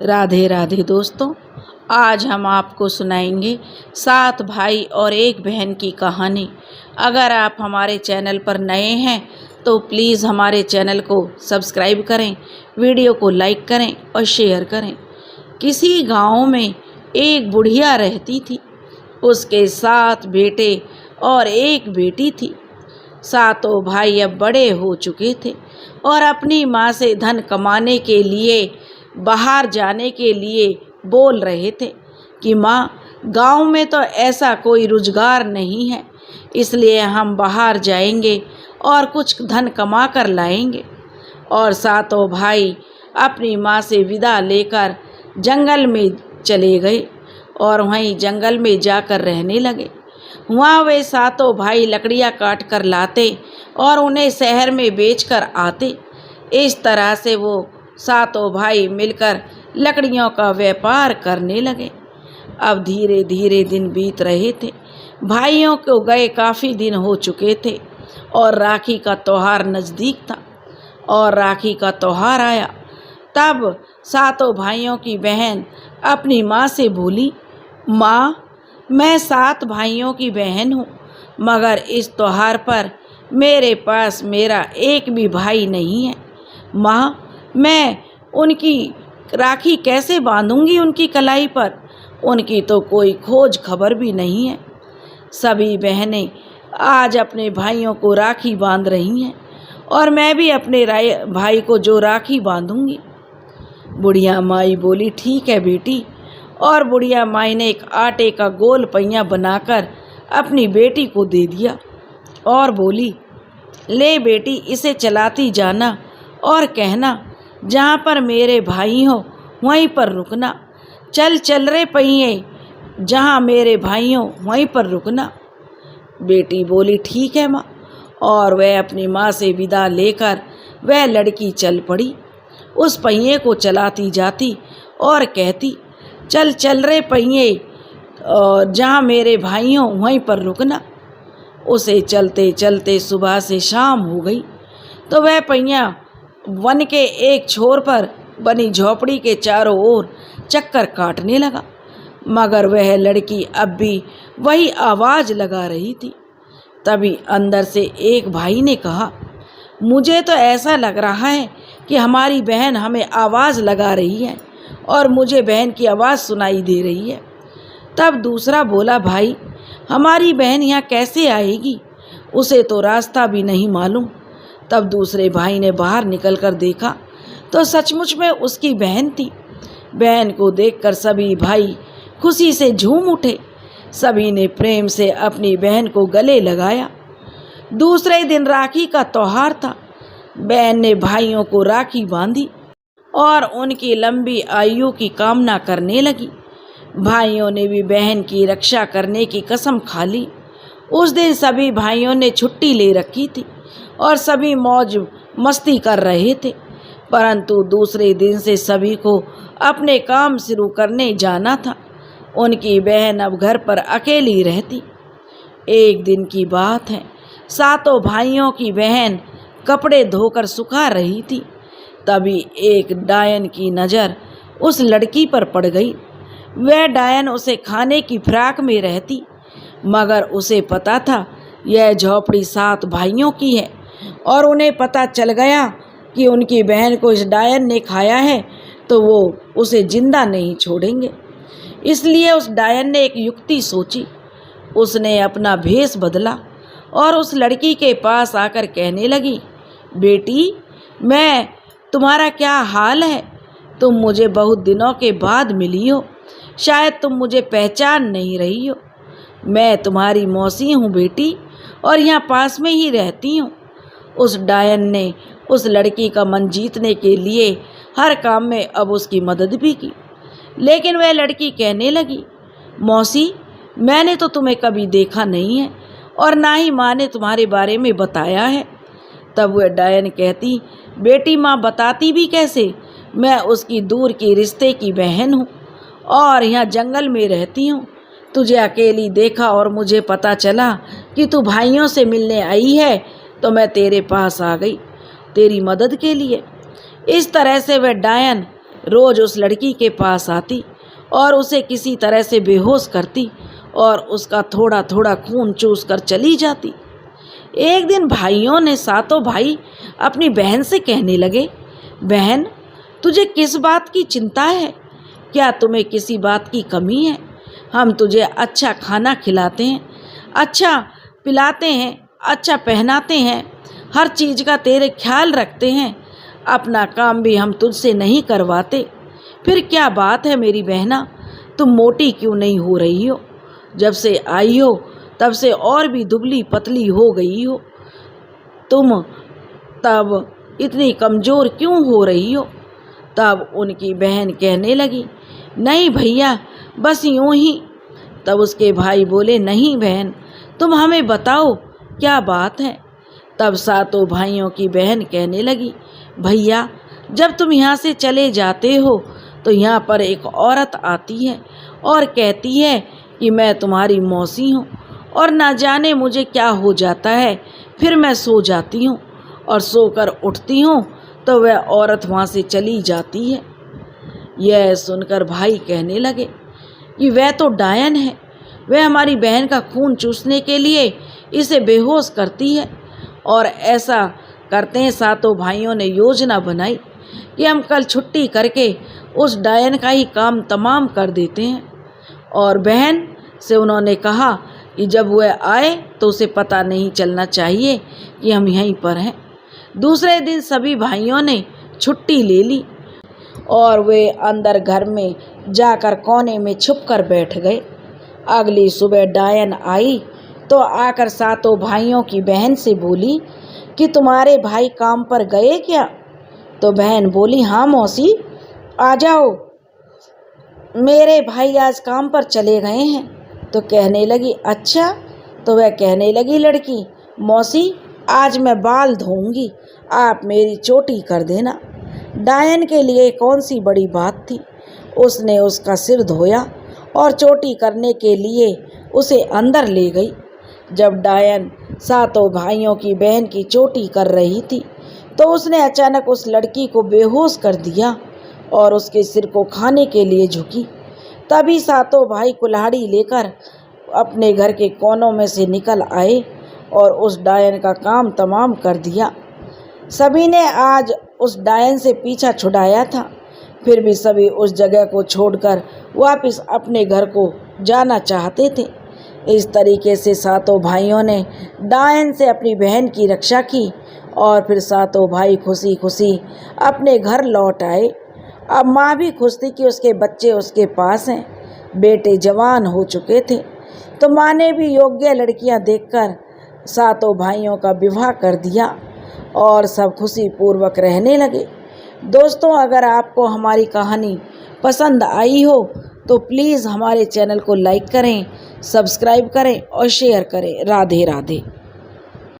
राधे राधे दोस्तों, आज हम आपको सुनाएंगे 7 भाई और एक बहन की कहानी। अगर आप हमारे चैनल पर नए हैं तो प्लीज़ हमारे चैनल को सब्सक्राइब करें, वीडियो को लाइक करें और शेयर करें। किसी गांव में एक बुढ़िया रहती थी। उसके 7 बेटे और एक बेटी थी। सातों भाई अब बड़े हो चुके थे और अपनी माँ से धन कमाने के लिए बाहर जाने के लिए बोल रहे थे कि माँ, गांव में तो ऐसा कोई रोजगार नहीं है, इसलिए हम बाहर जाएंगे और कुछ धन कमा कर लाएंगे। और सातों भाई अपनी माँ से विदा लेकर जंगल में चले गए और वहीं जंगल में जाकर रहने लगे। वहाँ वे सातों भाई लकड़ियाँ काट कर लाते और उन्हें शहर में बेचकर आते। इस तरह से वो सातों भाई मिलकर लकड़ियों का व्यापार करने लगे। अब धीरे धीरे दिन बीत रहे थे। भाइयों को गए काफ़ी दिन हो चुके थे और राखी का त्योहार नज़दीक था। और राखी का त्योहार आया तब सातों भाइयों की बहन अपनी माँ से बोली, माँ, मैं 7 भाइयों की बहन हूँ, मगर इस त्योहार पर मेरे पास मेरा एक भी भाई नहीं है। माँ, मैं उनकी राखी कैसे बांधूंगी उनकी कलाई पर? उनकी तो कोई खोज खबर भी नहीं है। सभी बहनें आज अपने भाइयों को राखी बांध रही हैं और मैं भी अपने भाई को जो राखी बांधूंगी। बुढ़िया माई बोली, ठीक है बेटी। और बुढ़िया माई ने एक आटे का गोल पहिया बनाकर अपनी बेटी को दे दिया और बोली, ले बेटी, इसे चलाती जाना और कहना, जहाँ पर मेरे भाई हो वहीं पर रुकना। चल चल रे पहिए, जहाँ मेरे भाई हो वहीं पर रुकना। बेटी बोली, ठीक है माँ। और वह अपनी माँ से विदा लेकर वह लड़की चल पड़ी। उस पहिए को चलाती जाती और कहती, चल चल रे पहिए, और जहाँ मेरे भाई हो वहीं पर रुकना। उसे चलते चलते सुबह से शाम हो गई तो वह पहिया वन के एक छोर पर बनी झोपड़ी के चारों ओर चक्कर काटने लगा, मगर वह लड़की अब भी वही आवाज़ लगा रही थी। तभी अंदर से एक भाई ने कहा, मुझे तो ऐसा लग रहा है कि हमारी बहन हमें आवाज़ लगा रही है और मुझे बहन की आवाज़ सुनाई दे रही है। तब दूसरा बोला, भाई, हमारी बहन यहाँ कैसे आएगी? उसे तो रास्ता भी नहीं मालूम। तब दूसरे भाई ने बाहर निकलकर देखा तो सचमुच में उसकी बहन थी। बहन को देखकर सभी भाई खुशी से झूम उठे। सभी ने प्रेम से अपनी बहन को गले लगाया। दूसरे दिन राखी का त्योहार था। बहन ने भाइयों को राखी बांधी और उनकी लंबी आयु की कामना करने लगी। भाइयों ने भी बहन की रक्षा करने की कसम खा ली। उस दिन सभी भाइयों ने छुट्टी ले रखी थी और सभी मौज मस्ती कर रहे थे, परंतु दूसरे दिन से सभी को अपने काम शुरू करने जाना था। उनकी बहन अब घर पर अकेली रहती। एक दिन की बात है, सातों भाइयों की बहन कपड़े धोकर सुखा रही थी। तभी एक डायन की नज़र उस लड़की पर पड़ गई। वह डायन उसे खाने की फिराक में रहती, मगर उसे पता था यह झोपड़ी 7 भाइयों की है और उन्हें पता चल गया कि उनकी बहन को इस डायन ने खाया है तो वो उसे जिंदा नहीं छोड़ेंगे। इसलिए उस डायन ने एक युक्ति सोची। उसने अपना भेष बदला और उस लड़की के पास आकर कहने लगी, बेटी, मैं तुम्हारा क्या हाल है? तुम मुझे बहुत दिनों के बाद मिली हो, शायद तुम मुझे पहचान नहीं रही हो। मैं तुम्हारी मौसी हूँ बेटी और यहाँ पास में ही रहती हूँ। उस डायन ने उस लड़की का मन जीतने के लिए हर काम में अब उसकी मदद भी की। लेकिन वह लड़की कहने लगी, मौसी, मैंने तो तुम्हें कभी देखा नहीं है और ना ही माँ ने तुम्हारे बारे में बताया है। तब वह डायन कहती, बेटी, माँ बताती भी कैसे? मैं उसकी दूर की रिश्ते की बहन हूँ और यहाँ जंगल में रहती हूँ। तुझे अकेली देखा और मुझे पता चला कि तू भाइयों से मिलने आई है तो मैं तेरे पास आ गई तेरी मदद के लिए। इस तरह से वह डायन रोज़ उस लड़की के पास आती और उसे किसी तरह से बेहोश करती और उसका थोड़ा थोड़ा खून चूस कर चली जाती। एक दिन भाइयों ने, सातों भाई, अपनी बहन से कहने लगे, बहन, तुझे किस बात की चिंता है? क्या तुम्हें किसी बात की कमी है? हम तुझे अच्छा खाना खिलाते हैं, अच्छा पिलाते हैं, अच्छा पहनाते हैं, हर चीज़ का तेरे ख्याल रखते हैं, अपना काम भी हम तुझसे नहीं करवाते, फिर क्या बात है मेरी बहना, तुम मोटी क्यों नहीं हो रही हो? जब से आई हो तब से और भी दुबली पतली हो गई हो, तुम तब इतनी कमज़ोर क्यों हो रही हो? तब उनकी बहन कहने लगी, नहीं भैया, बस यूँ ही। तब उसके भाई बोले, नहीं बहन, तुम हमें बताओ क्या बात है? तब सातों भाइयों की बहन कहने लगी, भैया, जब तुम यहाँ से चले जाते हो तो यहाँ पर एक औरत आती है और कहती है कि मैं तुम्हारी मौसी हूँ, और ना जाने मुझे क्या हो जाता है, फिर मैं सो जाती हूँ और सोकर उठती हूँ तो वह औरत वहाँ से चली जाती है। यह सुनकर भाई कहने लगे कि वह तो डायन है, वह हमारी बहन का खून चूसने के लिए इसे बेहोश करती है। और ऐसा करते हैं, सातों भाइयों ने योजना बनाई कि हम कल छुट्टी करके उस डायन का ही काम तमाम कर देते हैं। और बहन से उन्होंने कहा कि जब वह आए तो उसे पता नहीं चलना चाहिए कि हम यहीं पर हैं। दूसरे दिन सभी भाइयों ने छुट्टी ले ली और वे अंदर घर में जाकर कोने में छुप कर बैठ गए। अगली सुबह डायन आई तो आकर सातों भाइयों की बहन से बोली कि तुम्हारे भाई काम पर गए क्या? तो बहन बोली, हाँ मौसी, आ जाओ, मेरे भाई आज काम पर चले गए हैं। तो कहने लगी, अच्छा? तो वह कहने लगी लड़की, मौसी, आज मैं बाल धोऊंगी, आप मेरी चोटी कर देना। डायन के लिए कौन सी बड़ी बात थी, उसने उसका सिर धोया और चोटी करने के लिए उसे अंदर ले गई। जब डायन सातों भाइयों की बहन की चोटी कर रही थी तो उसने अचानक उस लड़की को बेहोश कर दिया और उसके सिर को खाने के लिए झुकी। तभी सातों भाई कुल्हाड़ी लेकर अपने घर के कोनों में से निकल आए और उस डायन का काम तमाम कर दिया। सभी ने आज उस डायन से पीछा छुड़ाया था, फिर भी सभी उस जगह को छोड़कर वापस अपने घर को जाना चाहते थे। इस तरीके से सातों भाइयों ने डायन से अपनी बहन की रक्षा की और फिर सातों भाई खुशी खुशी अपने घर लौट आए। अब माँ भी खुश थी कि उसके बच्चे उसके पास हैं, बेटे जवान हो चुके थे, तो माँ ने भी योग्य लड़कियां देखकर सातों भाइयों का विवाह कर दिया और सब खुशी पूर्वक रहने लगे। दोस्तों, अगर आपको हमारी कहानी पसंद आई हो तो प्लीज़ हमारे चैनल को लाइक करें, सब्सक्राइब करें और शेयर करें। राधे राधे।